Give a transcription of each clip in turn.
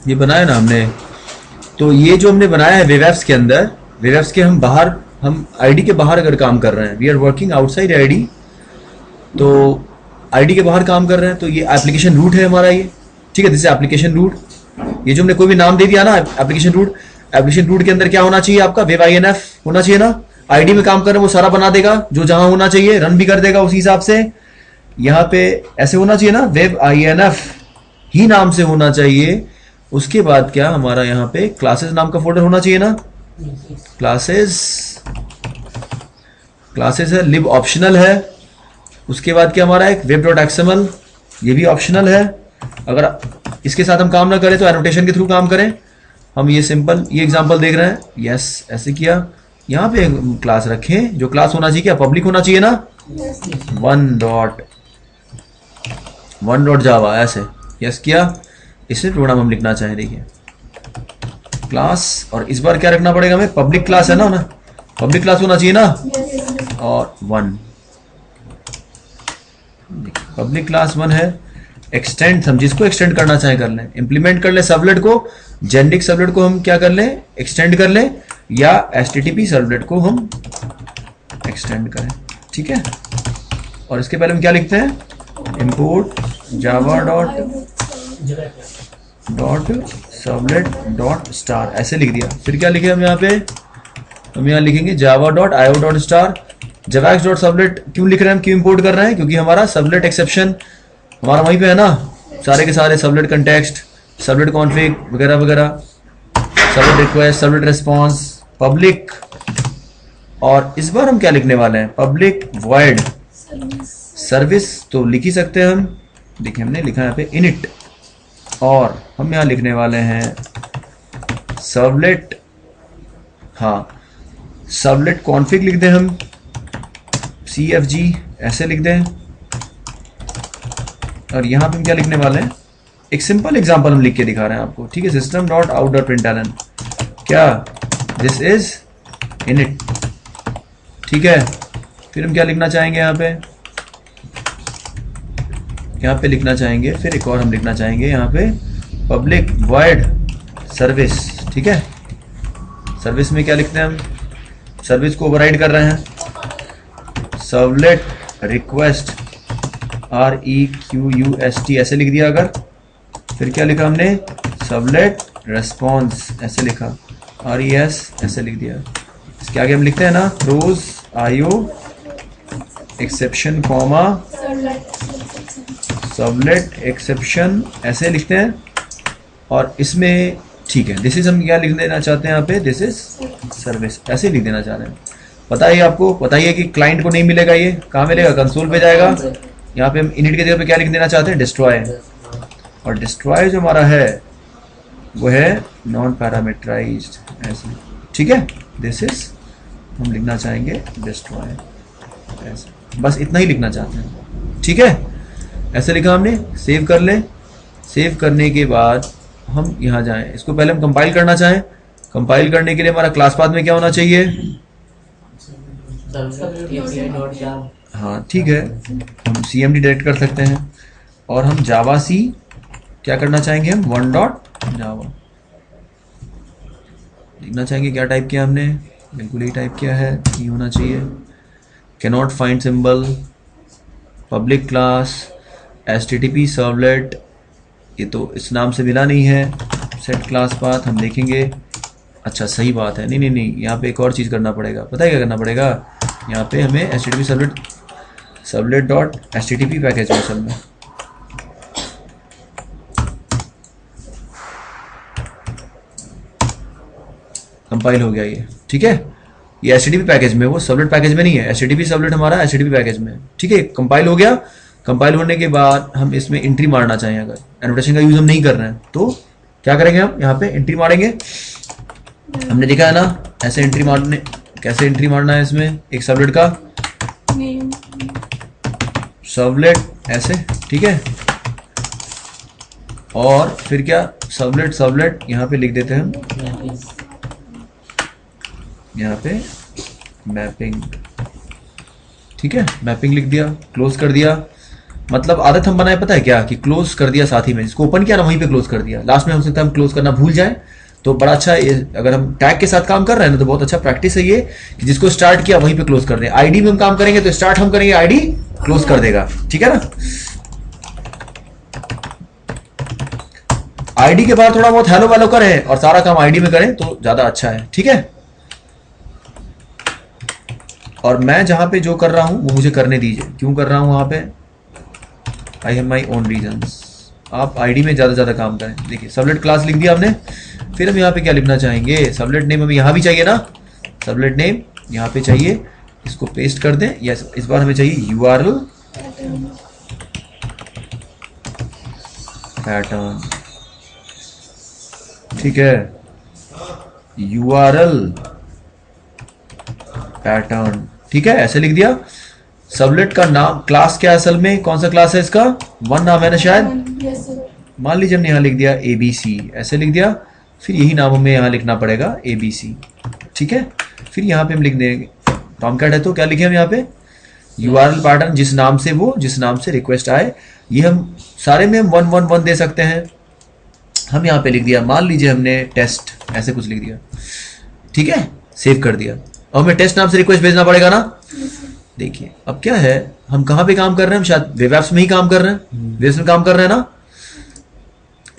ये बनाया ना हमने, तो ये जो हमने बनाया है वेब एप्स के अंदर, वेब एप्स के हम बाहर, हम आईडी के बाहर अगर काम कर रहे हैं, we are working outside ID, तो आईडी के बाहर काम कर रहे हैं, तो ये एप्लीकेशन रूट है हमारा ये, ठीक है, दिस इज एप्लीकेशन रूट। ये जो हमने कोई भी नाम दे दिया ना एप्लीकेशन रूट, एप्लीकेशन रूट के अंदर क्या होना चाहिए आपका, वेब INF होना चाहिए ना। आईडी में काम कर रहे हैं वो सारा बना देगा जो जहां होना चाहिए, रन भी कर देगा उसी हिसाब से। यहाँ पे ऐसे होना चाहिए ना, वेब INF ही नाम से होना चाहिए। उसके बाद क्या हमारा यहाँ पे क्लासेस नाम का फोल्डर होना चाहिए ना, क्लासेस, क्लासेस है, लिब ऑप्शनल है। उसके बाद क्या हमारा एक web.xml, ये भी ऑप्शनल है। अगर इसके साथ हम काम ना करें तो एनोटेशन के थ्रू काम करें। हम ये सिंपल ये एग्जांपल देख रहे हैं, यस ऐसे किया। यहाँ पे क्लास रखें, जो क्लास होना चाहिए क्या, पब्लिक होना चाहिए ना, वन डॉट जावा, ऐसे यस किया। इसे प्रोग्राम हम लिखना चाहें, देखिए क्लास, और इस बार क्या रखना पड़ेगा हमें, पब्लिक क्लास है ना, पब्लिक क्लास होना चाहिए ना, और 1 पब्लिक क्लास 1 है। एक्सटेंड, हम जिसको एक्सटेंड करना चाहे कर लें, इंप्लीमेंट कर ले सर्वलेट को, जेनेरिक सर्वलेट को हम क्या कर लें, एक्सटेंड कर लें, या HTTP सर्वलेट को हम एक्सटेंड करें, ठीक है। और इसके पहले हम क्या लिखते हैं, import Java dot servlet dot star, ऐसे लिख दिया। फिर क्या लिखे हम यहाँ पे, हम यहाँ लिखेंगे Java dot IO dot star. Javax dot servlet क्यों लिख रहे हैं हम, क्यों इंपोर्ट कर रहे हैं, क्योंकि हमारा सर्वलेट एक्सेप्शन हमारा वहीं पे है ना, सारे के सारे सर्वलेट कंटेक्स्ट, सर्वलेट कॉन्फ़िग वगैरह वगैरह, servlet request, servlet response, public. और इस बार हम क्या लिखने वाले हैं, पब्लिक वॉइड सर्विस, तो लिख ही सकते हैं हम। देखिए हमने लिखा है यहाँ पे इनिट, और हम यहाँ लिखने वाले हैं सर्वलेट, हाँ सर्वलेट कॉन्फ़िग लिख दें हम, CFG ऐसे लिख दें। और यहाँ पे हम क्या लिखने वाले हैं, एक सिंपल एग्जांपल हम लिख के दिखा रहे हैं आपको, ठीक है। System dot out dot println, क्या, दिस इज इनिट, ठीक है। फिर हम क्या लिखना चाहेंगे यहाँ पे लिखना चाहेंगे, फिर एक और हम लिखना चाहेंगे यहाँ पे पब्लिक वॉइड सर्विस, ठीक है। सर्विस में क्या लिखते हैं हम, सर्विस को ओवरराइड कर रहे हैं, सर्वलेट रिक्वेस्ट REQUST ऐसे लिख दिया अगर। फिर क्या लिखा हमने, सर्वलेट रेस्पॉन्स ऐसे लिखा, RES ऐसे लिख दिया। इसके आगे हम लिखते हैं ना, throws IO exception comma servlet exception ऐसे लिखते हैं। और इसमें ठीक है, दिस इज हम क्या लिख देना चाहते हैं यहाँ पे, दिस इज सर्विस ऐसे लिख देना चाह रहे हैं। पता है आपको, पता ही है कि क्लाइंट को नहीं मिलेगा, ये कहाँ मिलेगा, कंसोल पे जाएगा। यहाँ पे हम इनिट के जगह पे क्या लिख देना चाहते हैं, डिस्ट्रॉय। और डिस्ट्रॉय जो हमारा है वो है नॉन पैरामीटराइज्ड ऐसे, ठीक है। दिस इज हम लिखना चाहेंगे डिस्ट्रॉय ऐसे, बस इतना ही लिखना चाहते हैं, ठीक है। ऐसे लिखा हमने, सेव कर लें। सेव करने के बाद हम यहाँ जाएं, इसको पहले हम कंपाइल करना चाहें। कंपाइल करने के लिए हमारा क्लास पाथ में क्या होना चाहिए, हाँ ठीक है, हम CMD डायरेक्ट कर सकते हैं। और हम जावा सी क्या करना चाहेंगे, हम 1 डॉट जावा लिखना चाहेंगे। क्या टाइप किया हमने, बिल्कुल ही टाइप किया है, ये होना चाहिए। Cannot find symbol, public class, HTTP servlet, ये तो इस नाम से मिला नहीं है। सेट क्लास पाथ हम देखेंगे, अच्छा सही बात है, नहीं, यहाँ पे एक और चीज़ करना पड़ेगा। पता है क्या करना पड़ेगा, यहाँ पे हमें HTTP servlet dot HTTP package में सब में कंपाइल हो गया ये, ठीक है। ये HTTP पैकेज में, वो सर्वलेट पैकेज में नहीं है। HTTP सर्वलेट हमारा HTTP पैकेज में, ठीक है। कंपाइल हो गया। कंपाइल होने के बाद हम इसमें एंट्री मारना चाहें, अगर एनोटेशन का यूज हम नहीं कर रहे हैं तो क्या करेंगे, हम यहाँ पे एंट्री मारेंगे। हमने देखा है ना ऐसे एंट्री मारने, कैसे एंट्री मारना है इसमें, एक सर्वलेट का सर्वलेट ऐसे, ठीक है। और फिर क्या, सर्वलेट यहाँ पे लिख देते हैं हम, यहाँ पे मैपिंग, ठीक है। मैपिंग लिख दिया, क्लोज कर दिया। मतलब आदत हम बनाए पता है क्या, कि क्लोज कर दिया साथ ही में, जिसको ओपन किया ना वहीं पे क्लोज कर दिया। लास्ट में हो सकता है हम क्लोज करना भूल जाए, तो बड़ा अच्छा अगर हम टैग के साथ काम कर रहे हैं ना तो बहुत अच्छा प्रैक्टिस है ये, कि जिसको स्टार्ट किया वहीं पे क्लोज कर दें। आईडी में हम काम करेंगे तो स्टार्ट हम करेंगे, आईडी क्लोज कर देगा, ठीक है ना। आईडी के बाद थोड़ा बहुत हेलो वेलो करें और सारा काम आईडी में करें तो ज्यादा अच्छा है, ठीक है। और मैं जहां पे जो कर रहा हूं वो मुझे करने दीजिए, क्यों कर रहा हूं वहां पे, I have my own reasons. आप आईडी में ज्यादा ज्यादा काम करें। देखिए सबलेट क्लास लिख दिया हमने, फिर हम यहाँ पे क्या लिखना चाहेंगे, सबलेट नेम हमें यहाँ भी चाहिए ना, सबलेट नेम यहाँ पे चाहिए, इसको पेस्ट कर दें। यस, इस बार हमें चाहिए यूआरएल पैटर्न, ठीक है, यूआरएल पैटर्न, ठीक है, ऐसे लिख दिया। सबलेट का नाम, क्लास क्या है असल में, कौन सा क्लास है इसका, वन नाम है ना शायद, मान लीजिए हमने यहाँ लिख दिया एबीसी, ऐसे लिख दिया। फिर यही नाम हमें यहाँ लिखना पड़ेगा एबीसी, ठीक है। फिर यहाँ पे हम लिख देंगे टॉमकैट है तो क्या लिखे हम यहाँ पे, यूआरएल पैटर्न, जिस नाम से रिक्वेस्ट आए, ये हम सारे में हम 111 दे सकते हैं। हम यहाँ पे लिख दिया, मान लीजिए हमने टेस्ट ऐसे कुछ लिख दिया, ठीक है, सेव कर दिया। और हमें टेस्ट नाम से रिक्वेस्ट भेजना पड़ेगा ना। देखिए अब क्या है, हम कहाँ पे काम कर रहे हैं, हम शायद वेब एप्स में ही काम कर रहे हैं, वेब्स में काम कर रहे हैं ना।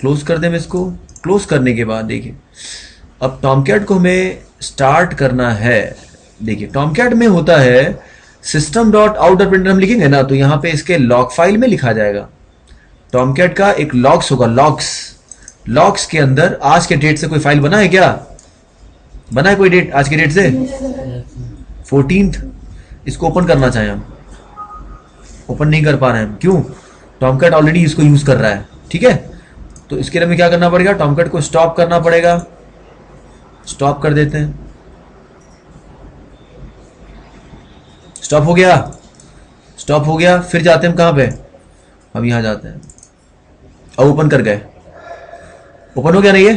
क्लोज कर दें इसको। क्लोज करने के बाद देखिए अब टॉमकैट को हमें स्टार्ट करना है। देखिए टॉमकैट में होता है system dot out dot printer, हम लिखेंगे ना तो यहाँ पे इसके लॉग फाइल में लिखा जाएगा। टॉमकैट का एक लॉग्स होगा, लॉग्स के अंदर आज के डेट से कोई फाइल बना है क्या, बना है कोई डेट आज के डेट से 14th। इसको ओपन करना चाहें हम, ओपन नहीं कर पा रहे हैं, क्यों, टॉमकैट ऑलरेडी इसको यूज कर रहा है, ठीक है। तो इसके लिए हमें क्या करना पड़ेगा, टॉमकैट को स्टॉप करना पड़ेगा। स्टॉप कर देते हैं, स्टॉप हो गया, स्टॉप हो गया। फिर जाते हैं हम कहां पे, हम यहां जाते हैं, अब ओपन कर गए, ओपन हो गया नहीं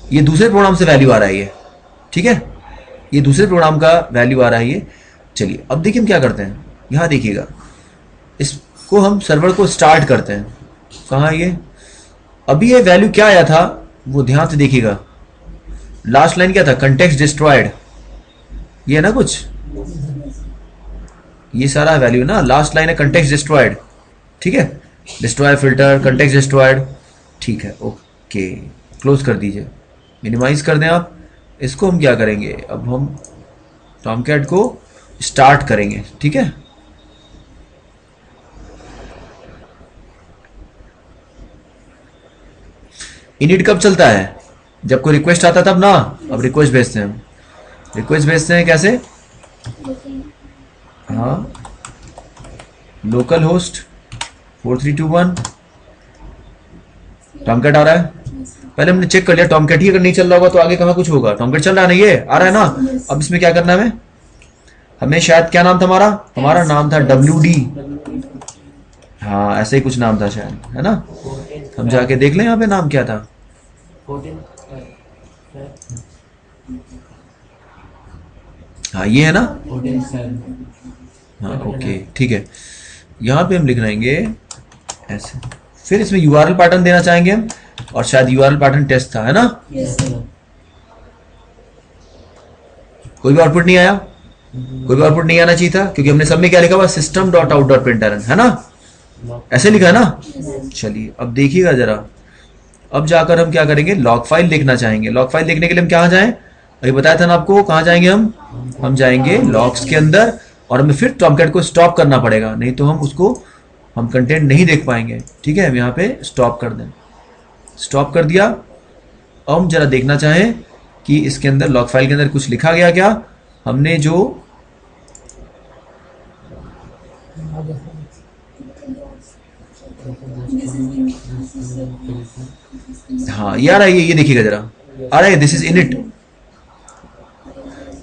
ये दूसरे प्रोग्राम से वैल्यू आ रहा है ये, ठीक है, ये दूसरे प्रोग्राम का वैल्यू आ रहा है ये। चलिए अब देखिए हम क्या करते हैं, यहां देखिएगा, इसको हम सर्वर को स्टार्ट करते हैं। कहां ये, अभी ये वैल्यू क्या आया था वो ध्यान से देखिएगा। लास्ट लाइन क्या था, कंटेक्स्ट डिस्ट्रॉयड, ये है ना कुछ, ये सारा वैल्यू ना, लास्ट लाइन है कंटेक्स्ट डिस्ट्रॉयड, ठीक है, डिस्ट्रॉय फिल्टर, कंटेक्स्ट डिस्ट्रॉयड, ठीक है, ओके। क्लोज कर दीजिए, मिनिमाइज कर दें आप इसको। हम क्या करेंगे, अब हम टॉमकैट को स्टार्ट करेंगे, ठीक है। इनिट कब चलता है, जब कोई रिक्वेस्ट आता तब ना। अब रिक्वेस्ट भेजते हैं, हम रिक्वेस्ट भेजते हैं कैसे, हाँ, लोकल होस्ट 4321, टॉमकैट आ रहा है। पहले हमने चेक कर लिया टॉमकैट ही अगर नहीं चल रहा होगा तो आगे कहाँ कुछ होगा, टॉमकैट चल रहा है ना, ये आ रहा है ना। अब इसमें क्या करना है हमें शायद क्या नाम था हमारा नाम था WD, हाँ ऐसे ही कुछ नाम था शायद, है ना। हम जाके देख लें यहाँ पे नाम क्या था, हाँ ये है ना, हाँ ओके ठीक है। यहाँ पे हम लिख लेंगे ऐसे, फिर इसमें URL पैटर्न देना चाहेंगे हम, और शायद URL पैटर्न टेस्ट था, है ना। कोई भी आउटपुट नहीं आया, कोई भी आउटपुट नहीं आना चाहिए था, क्योंकि हमने सब में क्या लिखा हुआ, system dot out dot println, है ना, ऐसे लिखा है ना। चलिए अब देखिएगा जरा, अब जाकर हम क्या करेंगे, लॉग फाइल देखना चाहेंगे। लॉग फाइल देखने के लिए हम कहाँ जाएं, अभी बताया था ना आपको, कहाँ जाएंगे हम जाएंगे लॉग्स के अंदर, और हमें फिर टॉमकैट को स्टॉप करना पड़ेगा, नहीं तो हम उसको हम कंटेंट नहीं देख पाएंगे, ठीक है। हम यहाँ पे स्टॉप कर दें, स्टॉप कर दिया। अब हम जरा देखना चाहें कि इसके अंदर लॉग फाइल के अंदर कुछ लिखा गया क्या, हमने जो, हाँ ये आ रहा है, ये देखिएगा जरा, आ रहा है, this is init,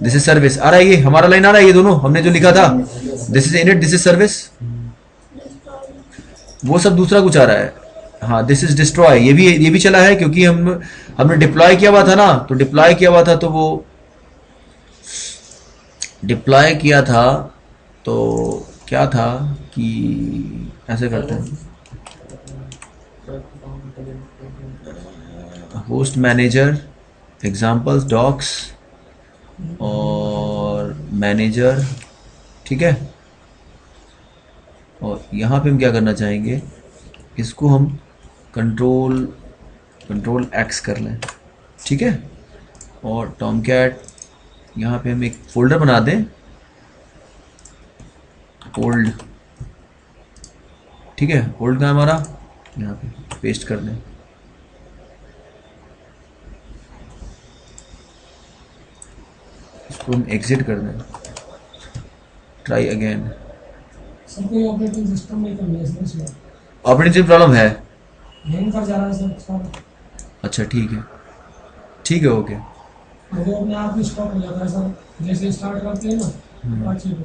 this is service, आ रहा है, ये हमारा लाइन आ रहा है, ये दोनों हमने जो लिखा था, this is init, this is service, वो सब दूसरा कुछ आ रहा है। हाँ दिस इज डिस्ट्रॉय, ये भी चला है, क्योंकि हमने डिप्लॉय किया हुआ था ना, तो डिप्लॉय किया हुआ था, तो वो डिप्लॉय किया था तो क्या था कि ऐसे करते हैं, होस्ट मैनेजर एग्जाम्पल्स डॉक्स और मैनेजर, ठीक है। और यहाँ पे हम क्या करना चाहेंगे, इसको हम कंट्रोल एक्स कर लें, ठीक है। और टॉमकैट यहाँ पे हम एक फोल्डर बना दें, ओल्ड, ठीक है। ओल्ड का हमारा यहाँ पे पेस्ट कर दें, इसको हम एग्जिट कर दें, ट्राई अगेन। सर कोई ऑपरेटिंग सिस्टम नहीं कर लिया इसमें, ऑपरेटिंग सिस्टम प्रॉब्लम है, हैंग कर जा रहा है सर सारा। अच्छा ठीक है, ठीक है, ओके। वो अपने आप ही स्टॉप हो जाता है सर, जैसे स्टार्ट करते हैं ना अच्छे को।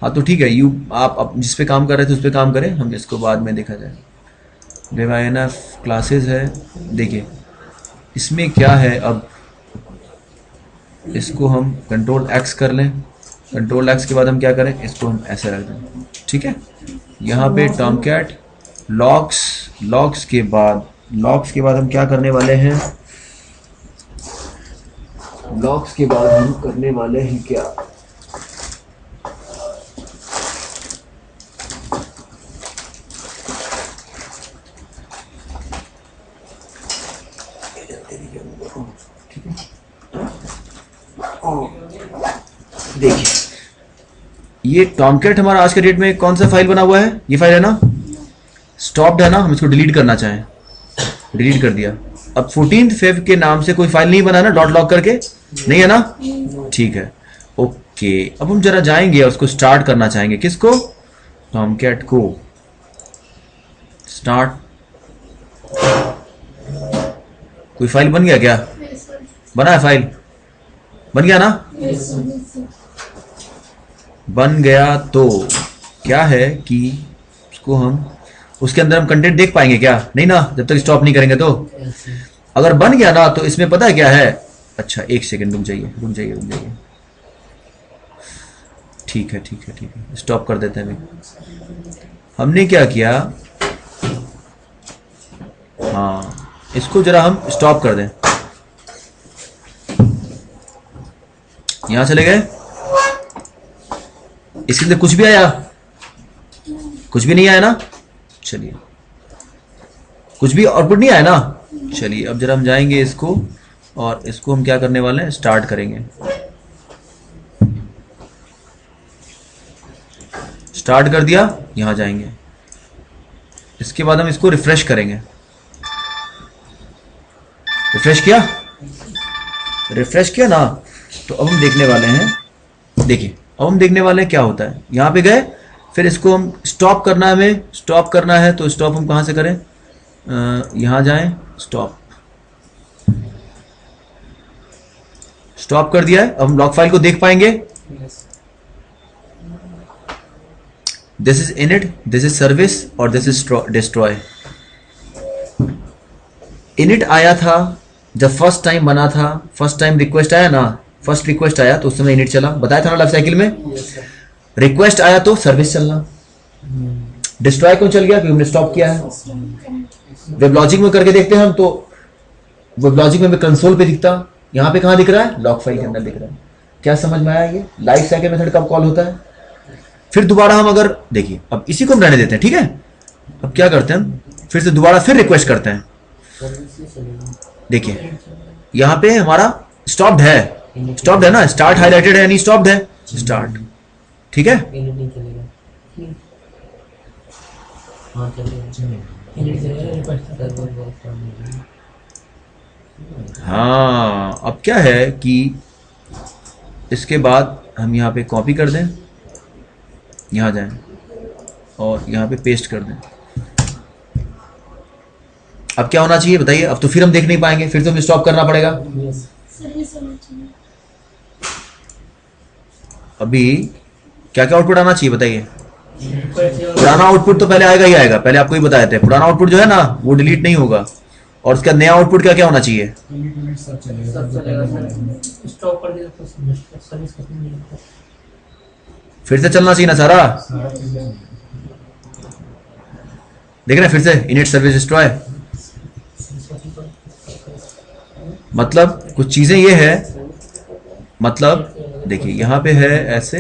हाँ तो ठीक है, आप जिस पे काम कर रहे थे उस पे काम करें, हम इसको बाद में देखा जाए। डिवाइना क्लासेस है, देखिए इसमें क्या है, अब इसको हम कंट्रोल एक्स कर लें, कंट्रोल एक्स के बाद हम क्या करें, इसको हम ऐसे रख दें, ठीक है। यहाँ पे टॉमकैट लॉग्स के बाद हम क्या करने वाले हैं, लॉग्स के बाद हम करने वाले हैं क्या, देखिए ये टॉमकैट हमारा आज के डेट में कौन सा फाइल बना हुआ है, ये फाइल है ना, स्टॉप्ड है ना, हम इसको डिलीट करना चाहें, डिलीट कर दिया। अब 14 फेब के नाम से कोई फाइल नहीं बना ना, डॉट लॉग करके नहीं है ना, ठीक है, ओके। अब हम जरा जाएंगे और उसको स्टार्ट करना चाहेंगे, किसको, टॉमकैट को स्टार्ट। कोई फाइल बन गया क्या, बना है फाइल, बन गया ना, बन गया। तो क्या है कि उसको हम, उसके अंदर हम कंटेंट देख पाएंगे क्या, नहीं ना, जब तक स्टॉप नहीं करेंगे। तो अगर बन गया ना तो इसमें पता है क्या है, अच्छा एक सेकंड रुक जाइए, ठीक है, स्टॉप कर देते हैं अभी। हमने क्या किया, हाँ इसको जरा हम स्टॉप कर दें, यहां चले गए, इसके अंदर कुछ भी आया, कुछ भी नहीं आया ना, चलिए कुछ भी आउटपुट नहीं आया ना, चलिए अब जरा हम जाएंगे इसको, और इसको हम क्या करने वाले हैं, स्टार्ट करेंगे, स्टार्ट कर दिया, यहां जाएंगे, इसके बाद हम इसको रिफ्रेश करेंगे, रिफ्रेश किया ना, तो अब हम देखने वाले हैं, देखिए अब हम देखने वाले हैं क्या होता है। यहां पे गए, फिर इसको हम स्टॉप करना है, हमें स्टॉप करना है, तो स्टॉप हम कहां से करें, यहां जाएं, स्टॉप कर दिया है। अब हम लॉग फाइल को देख पाएंगे, this is init, this is service और दिस इज डिस्ट्रॉय। इनिट आया था जब फर्स्ट टाइम बना था, फर्स्ट टाइम रिक्वेस्ट आया ना, फर्स्ट रिक्वेस्ट आया तो उस समय इनिट चला, बताया था ना लाइफ साइकिल में। रिक्वेस्ट आया तो सर्विस चलना, डिस्ट्रॉय क्यों चल गया, क्योंकि हमने स्टॉप किया है। वेब लॉजिक में करके देखते हैं हम, तो वेब लॉजिक में कंसोल पे दिखता, यहाँ पे कहाँ दिख रहा है, लॉग फाइल के अंदर दिख रहा है। क्या समझ में आया, ये लाइफ साइकिल मेथड कब कॉल होता है। फिर दोबारा हम अगर देखिए, अब इसी को हम रहने देते हैं, ठीक है। अब क्या करते हैं, फिर से दोबारा फिर रिक्वेस्ट करते हैं, देखिए यहाँ पे हमारा स्टॉप्ड है ना, स्टार्ट हाईलाइटेड है यानी स्टॉप्ड है, स्टार्ट, ठीक है। हाँ अब क्या है कि इसके बाद हम यहाँ पे कॉपी कर दें, यहाँ जाएं और यहाँ पे पेस्ट कर दें। अब क्या होना चाहिए बताइए, अब तो फिर हम देख नहीं पाएंगे, फिर तो हमें स्टॉप करना पड़ेगा। अभी क्या क्या आउटपुट आना चाहिए बताइए। पुराना आउटपुट तो पहले आएगा ही आएगा, पहले आपको ही बताए थे। पुराना आउटपुट जो है ना वो डिलीट नहीं होगा, और उसका नया आउटपुट क्या क्या होना चाहिए। फिर से चलना चाहिए ना सारा, देख रहे हैं फिर से इनिट सर्विस डिस्ट्रॉय। मतलब कुछ चीजें ये है, मतलब देखिए यहां पे है ऐसे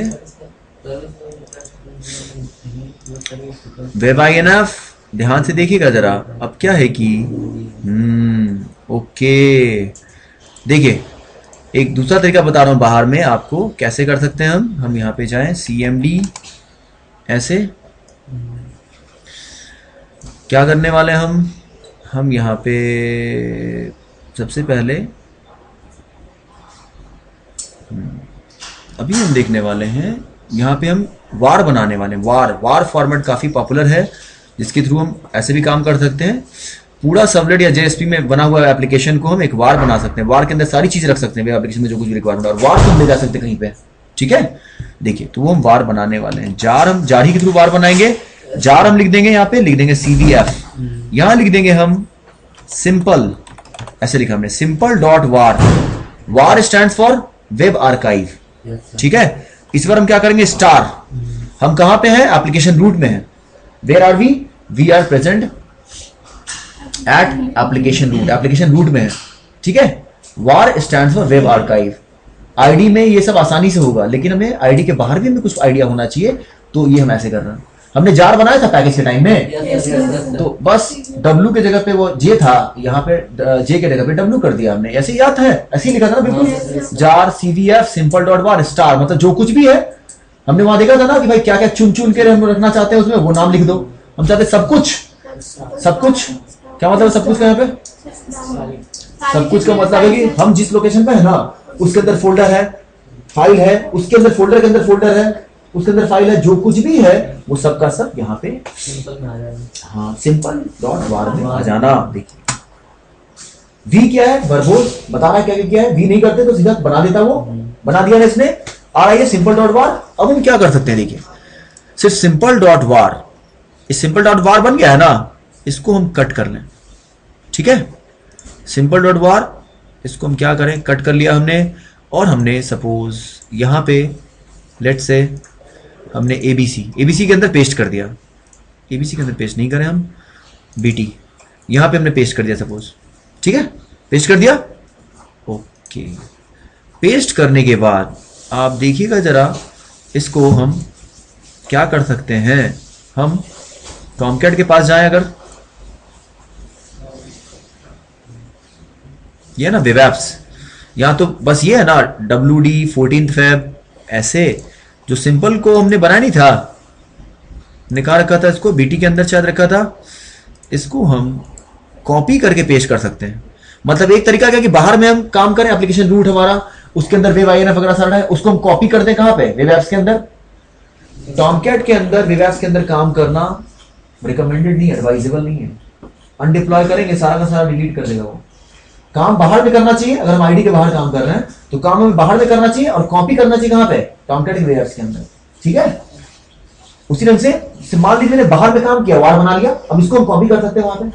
वेब INF, ध्यान से देखिएगा जरा। अब क्या है कि ओके, देखिए एक दूसरा तरीका बता रहा हूं बाहर में आपको कैसे कर सकते हैं हम यहां पे जाएं CMD, ऐसे क्या करने वाले हम यहाँ पे सबसे पहले अभी हम देखने वाले हैं, यहाँ पे हम वार बनाने वाले हैं। वार फॉर्मेट काफ़ी पॉपुलर है, जिसके थ्रू हम ऐसे भी काम कर सकते हैं। पूरा सर्वलेट या JSP में बना हुआ एप्लीकेशन को हम एक वार बना सकते हैं। वार के अंदर सारी चीज़ रख सकते हैं एप्लीकेशन में जो कुछ भी रिक्वायरमेंट है, और वार को हम ले जा सकते हैं कहीं पे, ठीक है। देखिए तो वो हम वार बनाने वाले हैं। हम जारी के थ्रू वार बनाएंगे। जार हम लिख देंगे, यहाँ पे लिख देंगे CVF, यहाँ लिख देंगे हम सिंपल, ऐसे लिखा हमने simple dot war. War stands for web archive, ठीक है। इस बार हम क्या करेंगे, स्टार। हम कहां पे हैं, एप्लीकेशन रूट में है। Where are we are present at application root में है, ठीक है। वार stands for web archive. ID में ये सब आसानी से होगा, लेकिन हमें आईडी के बाहर भी हमें कुछ आइडिया होना चाहिए, तो ये हम ऐसे कर रहे हैं। हमने जार बनाया था पैकेज के टाइम में, तो बस W के जगह पे वो J था, यहाँ पे J के जगह पे W कर दिया हमने। ऐसे याद है, ऐसे ही लिखा था ना बिल्कुल। जार CVF सिंपल डॉट वार स्टार, मतलब जो कुछ भी है हमने वहां देखा था ना कि भाई क्या क्या चुन चुन के हम रखना चाहते हैं उसमें, वो नाम लिख दो। हम चाहते सब कुछ क्या मतलब सब कुछ का, यहाँ पे सब कुछ का मतलब है कि हम जिस लोकेशन पे है ना उसके अंदर फोल्डर है, फाइल है, उसके अंदर फोल्डर के अंदर फोल्डर है, उसके अंदर फाइल है, जो कुछ भी है वो सब का सब यहाँ पे हाँ सिंपल डॉट वार में आ जाना। देखिए वी क्या है, वर्बोस बता रहा है क्या क्या है। वी नहीं करते तो सीधा बना देता, वो बना दिया ना इसने। आ रहा है सिंपल डॉट वार। अब हम क्या कर सकते हैं, देखिए सिर्फ सिंपल डॉट वार, इस सिंपल डॉट वार बन गया है ना, इसको हम कट कर लें, ठीक है। सिंपल डॉट वार, इसको हम क्या करें, कट कर लिया हमने। और हमने सपोज यहां पे लेट से हमने ABC के अंदर पेस्ट कर दिया। ABC के अंदर पेस्ट नहीं करें हम, BT यहां पे हमने पेस्ट कर दिया सपोज, ठीक है। पेस्ट कर दिया, ओके। पेस्ट करने के बाद आप देखिएगा जरा, इसको हम क्या कर सकते हैं, हम टॉमकैट के पास जाएं। अगर ये ना वेब एप्स, यहां तो बस ये है ना WD 14 Feb, ऐसे जो सिंपल को हमने बनाया नहीं था, निकाल रखा था इसको, BT के अंदर शायद रखा था, इसको हम कॉपी करके पेस्ट कर सकते हैं। मतलब एक तरीका क्या कि बाहर में हम काम करें, एप्लीकेशन रूट हमारा, उसके अंदर वेब INF वगैरह सारा है, उसको हम कॉपी कर दें कहां पे, वेब एप्स के अंदर। टॉमकैट के अंदर वेब एप्स के अंदर काम करना रिकमेंडेड नहीं है, एडवाइजेबल नहीं है। अनडिप्लॉय करेंगे सारा का सारा डिलीट कर देगा वो। काम बाहर में करना चाहिए, अगर हम आईडी के बाहर काम कर रहे हैं तो काम हमें बाहर में करना चाहिए, और कॉपी करना चाहिए कहां पे, टॉमकैट के वेब एप्स के अंदर, ठीक है। उसी ढंग से मान लीजिए मैंने बाहर में काम किया, वार बना लिया, अब इसको हम कॉपी कर सकते हैं वहां पे,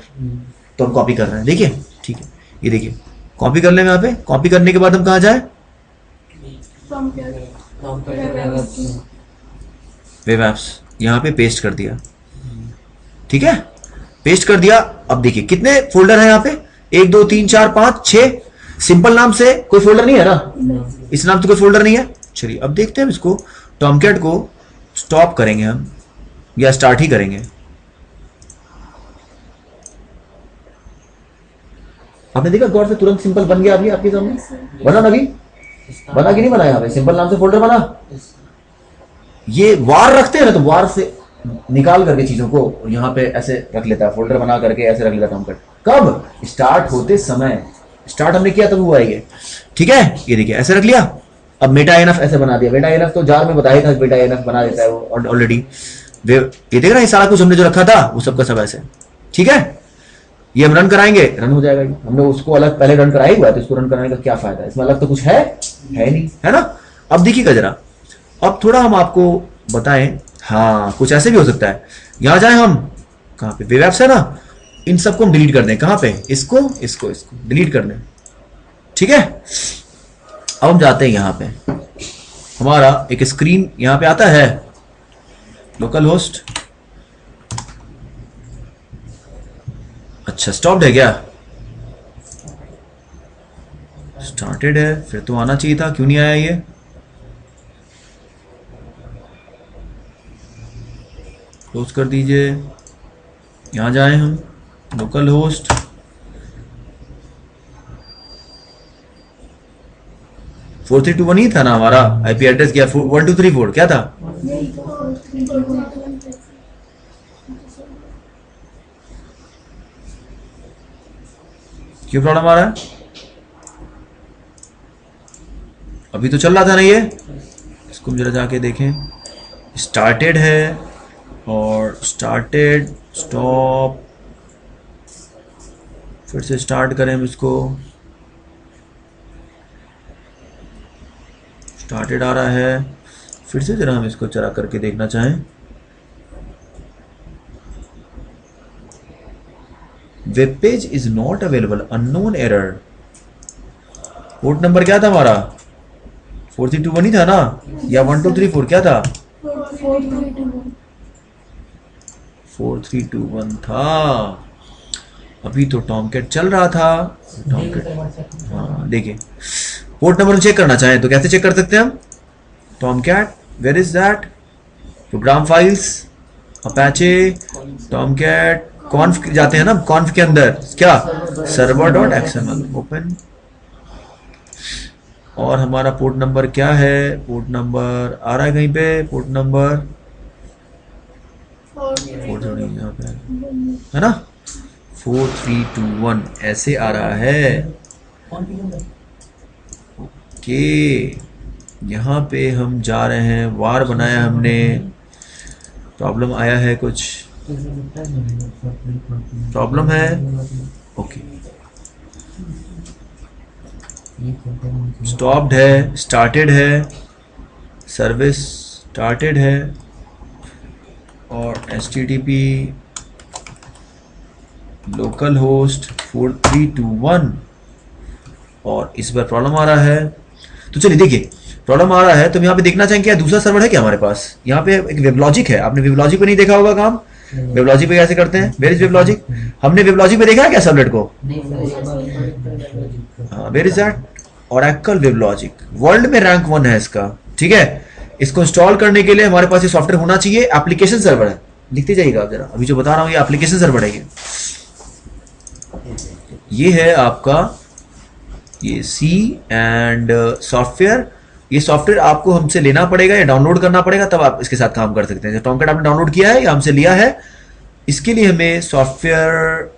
तो हम कॉपी कर रहे हैं, देखिए ठीक है। ये देखिए कॉपी कर ले, वहां पे कॉपी करने के बाद हम कहां जाए, वेब एप्स, यहां पे पेस्ट कर दिया, ठीक है। पेस्ट कर दिया। अब देखिए कितने फोल्डर है यहाँ पे, 1 2 3 4 5 6। सिंपल नाम से कोई फोल्डर नहीं है ना, इस नाम से कोई फोल्डर नहीं है। चलिए अब देखते हैं इसको, टॉमकैट को स्टॉप करेंगे हम, या स्टार्ट ही करेंगे। आपने देखा गौर से, तुरंत सिंपल बन गया अभी आपके सामने, बना ना, अभी बना कि नहीं बना, यहाँ पे सिंपल नाम से फोल्डर बना। ये वार रखते हैं ना, तो वार से निकाल करके चीजों को यहाँ पे ऐसे रख लेता है, फोल्डर बना करके ऐसे रख लेता टॉमकैट। कब, स्टार्ट होते समय, स्टार्ट हमने किया तब हुआ ये, ठीक है। ये देखिए ऐसे रख लिया। अब मेटा INF ऐसे बना दिया। मेटा INF तो जार में बताया था, मेटा INF बना देता है वो ऑलरेडी। ये देख रहा है सारा कुछ हमने जो रखा था वो सबका सब ऐसे, ठीक है। ये हम रन कराएंगे, रन हो जाएगा। हमने उसको अलग पहले रन कराया हुआ है, तो इसको रन कराने का क्या फायदा है, इसमें अलग तो कुछ है नहीं, है ना। अब देखिएगा जरा, अब थोड़ा हम आपको बताएं, हाँ कुछ ऐसे भी हो सकता है। यहां जाए हम, कहां पे, वेब एप्स है ना, इन सबको हम डिलीट कर दें। कहां पे, इसको डिलीट कर दें, ठीक है। अब हम जाते हैं यहां पे, हमारा एक स्क्रीन यहां पे आता है, लोकल होस्ट। अच्छा स्टॉप्ड है क्या? स्टार्टेड है, फिर तो आना चाहिए था, क्यों नहीं आया ये? क्लोज कर दीजिए, यहां जाए हम, लोकल होस्ट, फोर 321 ही था ना हमारा आईपी एड्रेस, क्या 1234 क्या था? क्यों प्रॉब्लम आ रहा है? अभी तो चल रहा था ना ये, इसको जरा जाके देखें। स्टार्टेड है और स्टार्टेड स्टॉप, फिर से स्टार्ट करें हम इसको, स्टार्टेड आ रहा है, फिर से जरा हम इसको चला करके देखना चाहें। Web page is not available, unknown error. Port number क्या था हमारा? 4321 ही था ना, या 1234 क्या था? 4321 था। अभी तो टॉमकैट चल रहा था, टॉमकैट। हाँ देखिए, पोर्ट नंबर चेक करना चाहें तो कैसे चेक कर सकते हैं हम? Tomcat, where is that? Program files, Apache, Tomcat, conf जाते हैं ना, कॉन्फ के अंदर क्या, server.xml ओपन, और हमारा पोर्ट नंबर क्या है? पोर्ट नंबर आ रहा है कहीं पे, पोर्ट नंबर यहाँ पे है ना, 4321 ऐसे आ रहा है। ओके, यहाँ पे हम जा रहे हैं, वार बनाया हमने, प्रॉब्लम आया है, कुछ प्रॉब्लम है। ओके, स्टॉप्ड है, स्टार्टेड है, सर्विस स्टार्टेड है, और HTTP लोकल होस्ट 4321, और इस बार प्रॉब्लम आ रहा है। तो चलिए देखिए, प्रॉब्लम आ रहा है तो हम यहाँ पे देखना चाहेंगे क्या दूसरा सर्वर है क्या हमारे पास। यहाँ पे एक वेबलॉजिक है, आपने वेबलॉजिक पे नहीं देखा होगा काम, वेबलॉजिक पे कैसे करते हैं? Where is WebLogic? हमने वेबलॉजिक पे देखा है क्या सबनेट को? Where is that? Oracle WebLogic world में रैंक 1 है इसका, ठीक है। इसको इंस्टॉल करने के लिए हमारे पास ये सॉफ्टवेयर होना चाहिए, एप्लीकेशन सर्वर है, लिखते जाइएगा आप जरा, अभी जो बता रहा हूँ ये एप्लीकेशन सर्वर है। ये है आपका ये सी एंड सॉफ्टवेयर। ये सॉफ्टवेयर आपको हमसे लेना पड़ेगा या डाउनलोड करना पड़ेगा, तब आप इसके साथ काम कर सकते हैं। टॉमकैट आपने डाउनलोड किया है या हमसे लिया है, इसके लिए हमें सॉफ्टवेयर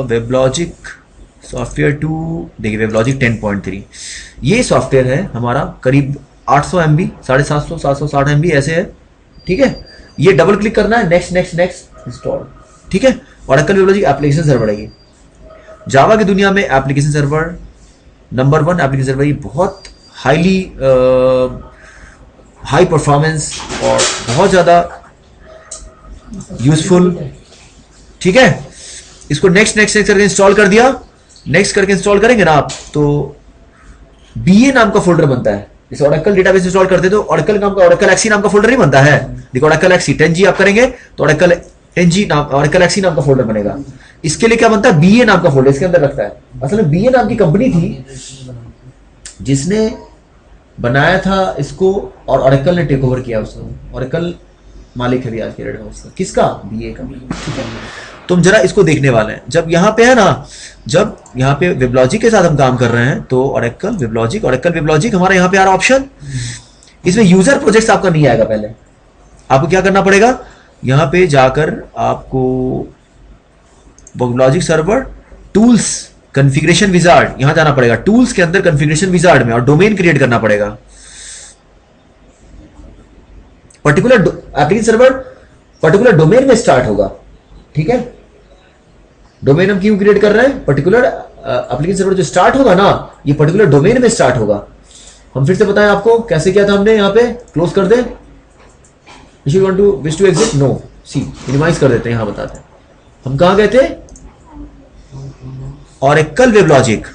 वेबलॉजिक सॉफ्टवेयर 2, देखिए वेबलॉजिक 10.3 ये सॉफ्टवेयर है हमारा, करीब 800 MB, 750 760 MB ऐसे है, ठीक है। ये डबल क्लिक करना है, नेक्स्ट नेक्स्ट नेक्स्ट इंस्टॉल, ठीक है। ओरेकल वेबलॉजिक एप्लीकेशन सर्वर है ये, जावा की दुनिया में application server number 1 application server, ये बहुत हाईली हाई परफॉर्मेंस और बहुत ज़्यादा यूजफुल, ठीक है। इसको नेक्स्ट नेक्स्ट नेक्स्ट करके इंस्टॉल कर दिया, नेक्स्ट करके इंस्टॉल करेंगे ना आप तो BA नाम का फोल्डर बनता है। जैसे ओरेकल डेटाबेस इंस्टॉल करते तो ओरेकल नाम का, ओरेकल एक्सी नाम का फोल्डर नहीं बनता है। देखो ओरेकल एक्सी 10G आप करेंगे तो ओरेकल 10G नाम, ओरेकल एक्सी नाम का फोल्डर बनेगा। इसके लिए क्या बनता है? BA नाम का फोल्डर इसके अंदर रखता है। असल में BA नाम की कंपनी थी जिसने बनाया था इसको, और ओरेकल ने टेक ओवर किया उसको। ओरेकल मालिक है भी आज के डेट में उसका, किसका? BA का, ठीक है। तो हम जरा इसको देखने वाले हैं। जब यहाँ पे है ना, जब यहाँ पे वेबलॉजिक के साथ हम काम कर रहे हैं तो ओरेकल वेबलॉजिक हमारा यहाँ पे आ रहा ऑप्शन। इसमें यूजर प्रोजेक्ट्स आपका नहीं आएगा, पहले आपको क्या करना पड़ेगा, यहाँ पे जाकर आपको WebLogic server tools configuration wizard, यहां जाना पड़ेगा, टूल्स के अंदर कॉन्फ़िगरेशन विजार्ड में, और डोमेन क्रिएट करना पड़ेगा। Particular application server particular domain में स्टार्ट होगा, ठीक है। डोमेन हम क्यों क्रिएट कर रहे हैं? पर्टिकुलर एप्लीकेशन सर्वर जो स्टार्ट होगा ना, ये पर्टिकुलर डोमेन में स्टार्ट होगा। हम फिर से बताएं आपको कैसे किया था हमने, यहाँ पे क्लोज कर दें, wish to exit, no, see minimize कर देते हैं, यहां बताते हैं हम कहां गए थे। ओरेकल वेबलॉजिक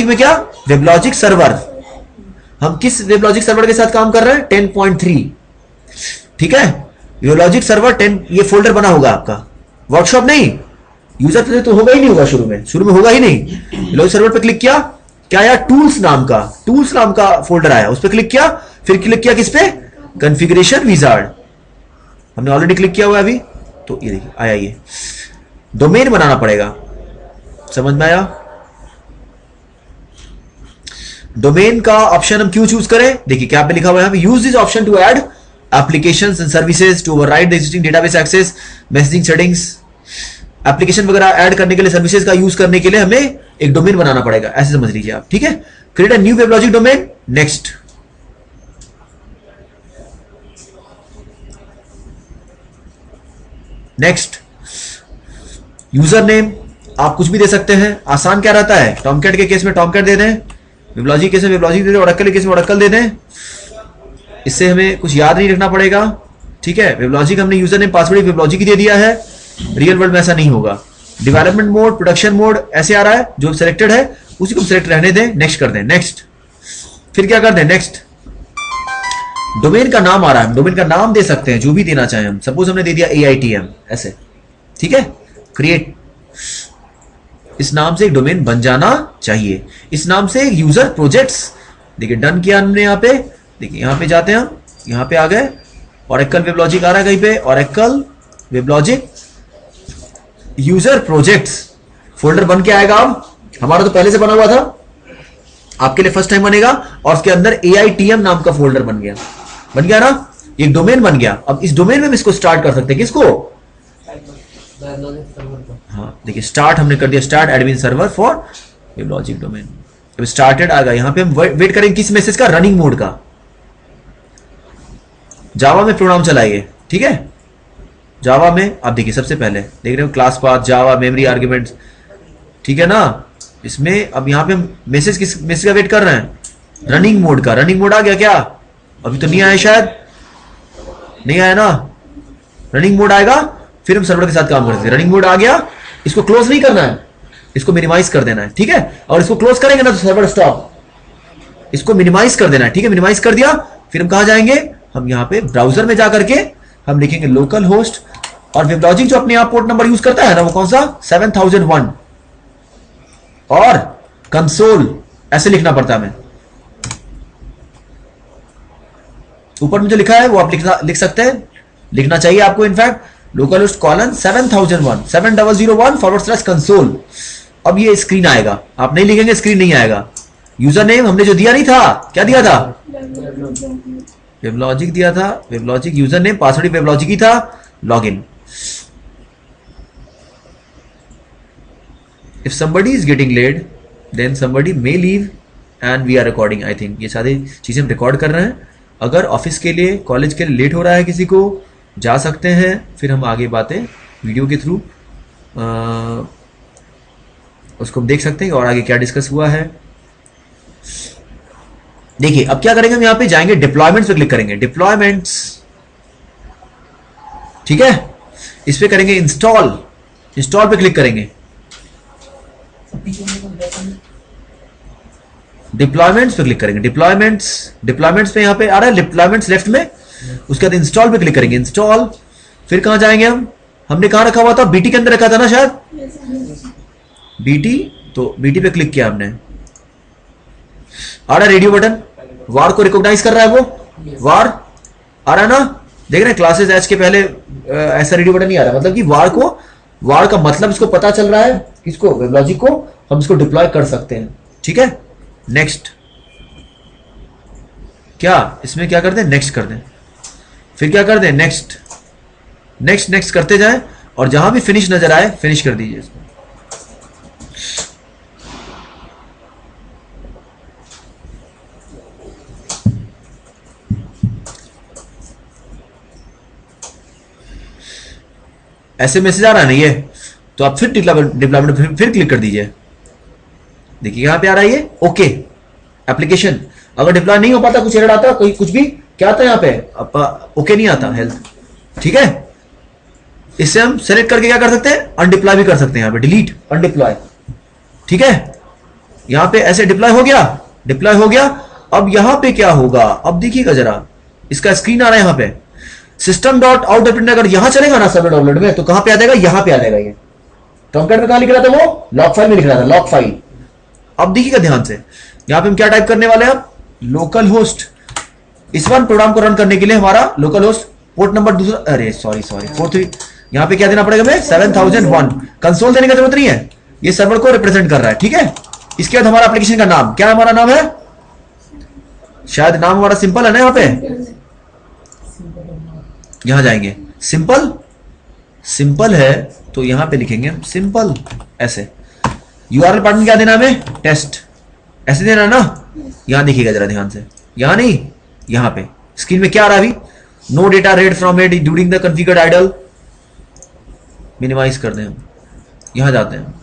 में क्या? वेबलॉजिक सर्वर, हम किस वेबलॉजिक सर्वर के साथ काम कर रहे हैं? 10.3। ठीक है, वेबलॉजिक सर्वर 10, ये फोल्डर बना होगा आपका, वर्कशॉप नहीं, यूजर प्रोजेक्ट तो होगा ही नहीं, होगा शुरू में होगा ही नहीं। वेबलॉजिक सर्वर पे क्लिक किया, क्या आया? टूल्स नाम का फोल्डर आया, उस पर क्लिक किया, फिर क्लिक किया किस पे? कॉन्फ़िगरेशन विजार्ड, हमने ऑलरेडी क्लिक किया हुआ है अभी, तो ये देखिए आया, ये डोमेन बनाना पड़ेगा। समझ में आया? डोमेन का ऑप्शन हम क्यों चूज करें? देखिए क्या पे लिखा हुआ है, use this option to add applications and services, to override the existing database access, messaging settings. Application वगैरह ऐड करने के लिए, सर्विसेज का यूज करने के लिए हमें एक डोमेन बनाना पड़ेगा, ऐसे समझ लीजिए आप। ठीक है, create a new WebLogic domain, next. User name आप कुछ भी दे सकते हैं, आसान क्या रहता है, टॉमकैट के केस में टॉमकैट दे दें, वेबलॉजिक केस में वेबलॉजिक दे दें, ओरेकल के केस में ओरेकल दे दें, इससे हमें कुछ याद नहीं रखना पड़ेगा। ठीक है, वेबलॉजिक हमने यूजर नेम पासवर्ड वेबलॉजिक ही दे दिया है, रियल वर्ल्ड में ऐसा नहीं होगा। डेवलपमेंट मोड, प्रोडक्शन मोड ऐसे आ रहा है, जो सिलेक्टेड है उसी को सिलेक्ट रहने दें, नेक्स्ट कर दें, नेक्स्ट। फिर क्या कर दें, नेक्स्ट। डोमेन का नाम आ रहा है, डोमेन का नाम दे सकते हैं जो भी देना चाहें हम, सपोज हमने दे दिया AITM ऐसे। ठीक है, क्रिएट, इस नाम से एक डोमेन बन जाना चाहिए, इस नाम से यूजर प्रोजेक्ट्स। देखिए डन किया हमने, यहाँ पे देखिए, यहाँ पे जाते हैं हम, यहाँ पे आ गए, ओरेकल वेबलॉजिक आ रहा है कहीं पे, Oracle WebLogic user projects folder बन के आएगा। अब हमारा तो पहले से बना हुआ था, आपके लिए फर्स्ट टाइम बनेगा, और उसके अंदर AITM नाम का फोल्डर बन गया ना, एक डोमेन बन गया। अब इस डोमेन में हम इसको स्टार्ट कर सकते हैं, किसको? हाँ देखिए, स्टार्ट हमने कर दिया, start admin server for WebLogic domain. अब स्टार्टेड आ गया, यहां पे हम वेट करेंगे किस मैसेज का? रनिंग मोड का। जावा में प्रोग्राम चलाइए। ठीक है, जावा में आप देखिए, सबसे पहले देख रहे हो क्लास पाथ, जावा, मेमोरी आर्ग्यूमेंट्स। ठीक है ना, इसमें अब यहां पे हम मैसेज का वेट कर रहे हैं? रनिंग मोड का। रनिंग मोड आ गया क्या? अभी तो नहीं आया, शायद नहीं आया ना। रनिंग मोड आएगा फिर हम सर्वर के साथ काम करते हैं। रनिंग मोड आ गया, इसको क्लोज नहीं करना है, इसको मिनिमाइज कर देना है। ठीक है, और इसको क्लोज करेंगे ना तो सर्वर स्टॉप, इसको मिनिमाइज कर देना है। ठीक है, मिनिमाइज कर दिया, फिर हम कहां जाएंगे? हम यहां पे ब्राउजर में जाकर के हम लिखेंगे लोकल होस्ट, और वेबलॉजिक जो अपने आप पोर्ट नंबर यूज करता है ना, वो कौन सा? 7001, और कंसोल ऐसे लिखना पड़ता है हमें। ऊपर में जो लिखा है वो आप लिख सकते हैं, लिखना चाहिए आपको in fact, local host colon 7001 7001 /console। अब ये स्क्रीन आएगा, आप नहीं लिखेंगे स्क्रीन नहीं आएगा। यूजर नेम हमने जो दिया नहीं था, क्या दिया था? वेबलॉजिक दिया था, WebLogic user name, password WebLogic ही था, login. If somebody is getting late, then somebody may leave and we are recording. I think ये सारी चीजें हम रिकॉर्ड कर रहे हैं। अगर ऑफिस के लिए, कॉलेज के लिए लेट हो रहा है किसी को, जा सकते हैं, फिर हम आगे बातें वीडियो के थ्रू उसको हम देख सकते हैं और आगे क्या डिस्कस हुआ है। देखिए अब क्या करेंगे, हम यहां पे जाएंगे, डिप्लॉयमेंट्स पे क्लिक करेंगे, डिप्लॉयमेंट्स। ठीक है, इस पे करेंगे इंस्टॉल, इंस्टॉल पे क्लिक करेंगे, डिप्लॉयमेंट्स पे क्लिक करेंगे, डिप्लॉयमेंट्स पे यहां पे आ रहा है डिप्लॉयमेंट्स लेफ्ट में, उसके बाद इंस्टॉल पे क्लिक करेंगे, इंस्टॉल। फिर कहां जाएंगे हमने कहां रखा हुआ था? बीटी के अंदर रखा था ना शायद, बीटी, तो बीटी पे क्लिक किया हमने, आ रहा है रेडियो बटन, वार को रिकॉग्नाइज कर रहा है, वो वार आ रहा है ना, देख रहे हैं क्लासेस एच के पहले ऐसा रेडियो बटन नहीं आ रहा, मतलब कि वार का मतलब इसको पता चल रहा है, किसको? वेबलॉजिक को, हम इसको डिप्लॉय कर सकते हैं। ठीक है, नेक्स्ट, क्या इसमें क्या कर दें? नेक्स्ट कर दें, फिर क्या कर दें? नेक्स्ट नेक्स्ट नेक्स्ट करते जाएं, और जहां भी फिनिश नजर आए फिनिश कर दीजिए इसको। ऐसे मैसेज आ रहा है ना ये, तो आप फिर डिप्लॉयमेंट फिर क्लिक कर दीजिए। देखिए यहां पे आ रहा है ये ओके एप्लीकेशन। अगर डिप्लॉय नहीं हो पाता, कुछ एरर आता, कोई कुछ भी क्या आता है यहाँ पे, ओके नहीं आता हेल्थ। ठीक है, इससे हम सेलेक्ट करके क्या कर सकते हैं? अनडिप्लॉय भी कर सकते हैं, यहाँ पे डिलीट अनडिप्लॉय। ठीक है, यहां पे ऐसे डिप्लॉय हो गया, अब यहां पे क्या होगा, अब देखिएगा जरा, इसका स्क्रीन आ रहा है यहां पे, system dot out dot print, अगर यहां चलेगा ना सर्वर डॉट में, तो कहां पे आ जाएगा, यहां पे आ जाएगा। ये टॉमकैट में कहां लिख रहा था, वो लॉग फाइल में लिख रहा था, लॉग फाइल। अब देखिएगा ध्यान से, यहां पे हम क्या टाइप करने वाले हैं, अब लोकल होस्ट, इस वन प्रोग्राम को रन करने के लिए हमारा लोकल होस्ट पोर्ट नंबर दूसरा, अरे सॉरी 43, यहां पे क्या देना पड़ेगा हमें, 7001। कंसोल देने की जरूरत नहीं है, ये सर्वर को रिप्रेजेंट कर रहा है, ठीक है। इसके बाद हमारा एप्लीकेशन का नाम, क्या हमारा नाम है, शायद नाम हमारा सिंपल है ना, यहां पे यहां जाएंगे, सिंपल, सिंपल है तो यहां पे लिखेंगे सिंपल ऐसे। यूआरएल पार्ट में क्या देना हमें, टेस्ट, ऐसे देना ना। यहां देखिएगा जरा ध्यान से, यहां नहीं, यहां पे स्क्रीन में क्या आ रहा है अभी, no data read from it during the configured idle, minimize कर दें हम, यहां जाते हैं,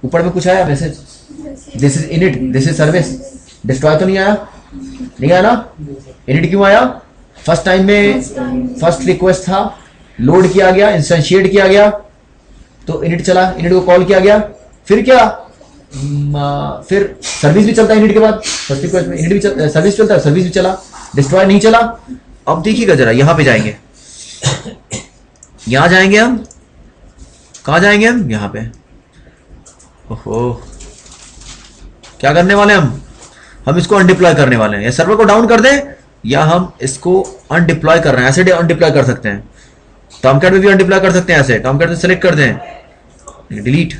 ऊपर में कुछ आया message, this is init, this is service, destroy तो नहीं आया, नहीं आया ना, इनिट क्यों आया, फर्स्ट टाइम में फर्स्ट रिक्वेस्ट था, लोड किया गया, इंस्टेंशिएट किया गया, तो इनिट चला, इनिट को कॉल किया गया, फिर क्या, फिर सर्विस भी चलता है इनिट के बाद, फर्स्ट रिक्वेस्ट में इनिट भी सर्विस चलता है, सर्विस भी चला, डिस्ट्रॉय नहीं चला। अब देखिएगा जरा, यहां पे जाएंगे, यहां जाएंगे हम, कहां जाएंगे हम, यहां पे, ओहो क्या करने वाले हम इसको अनडिप्लॉय करने वाले हैं, या सर्वर को डाउन कर दें, या हम इसको अनडिप्लॉय कर रहे हैं, ऐसे अनडिप्लॉय कर सकते हैं, टॉमकैट में भी अनडिप्लॉय कर सकते हैं, ऐसे टॉमकैट में सेलेक्ट कर दें, डिलीट।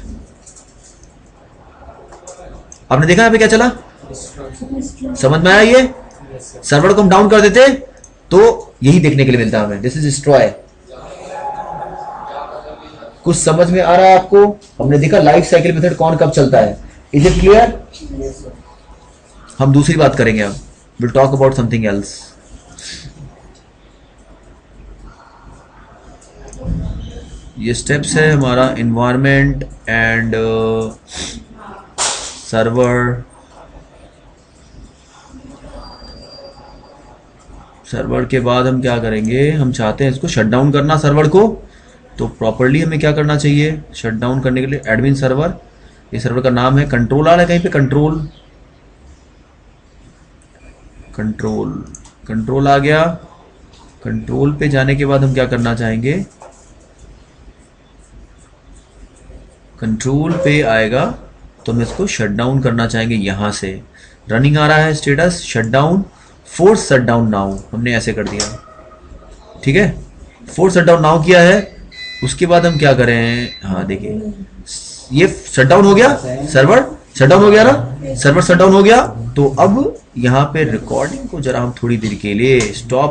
आपने देखा यहाँ पे क्या चला, समझ में आया, ये सर्वर को हम डाउन कर देते तो यही देखने के लिए मिलता है हमें, दिस इज डिस्ट्रॉय। कुछ समझ में आ रहा है आपको, हमने देखा लाइफ साइकिल मेथड कौन कब चलता है, इज इट क्लियर। हम दूसरी बात करेंगे अब, will talk about something else. ये स्टेप्स है हमारा इन्वायरमेंट एंड सर्वर, सर्वर के बाद हम क्या करेंगे, हम चाहते हैं इसको शट डाउन करना सर्वर को, तो प्रॉपर्ली हमें क्या करना चाहिए, शट डाउन करने के लिए एडमिन सर्वर, ये सर्वर का नाम है, कंट्रोल आ रहा है कहीं पे, कंट्रोल, कंट्रोल, कंट्रोल आ गया। कंट्रोल पे जाने के बाद हम क्या करना चाहेंगे, कंट्रोल पे आएगा तो हम इसको शट डाउन करना चाहेंगे, यहां से रनिंग आ रहा है status, shut down, force shut down now, हमने ऐसे कर दिया, ठीक है, फोर्स शट डाउन नाउ किया है। उसके बाद हम क्या करें, हाँ देखिए ये शट डाउन हो गया, सर्वर शट डाउन हो गया ना, सर्वर शट डाउन हो गया, तो अब यहाँ पे रिकॉर्डिंग को जरा हम थोड़ी देर के लिए स्टॉप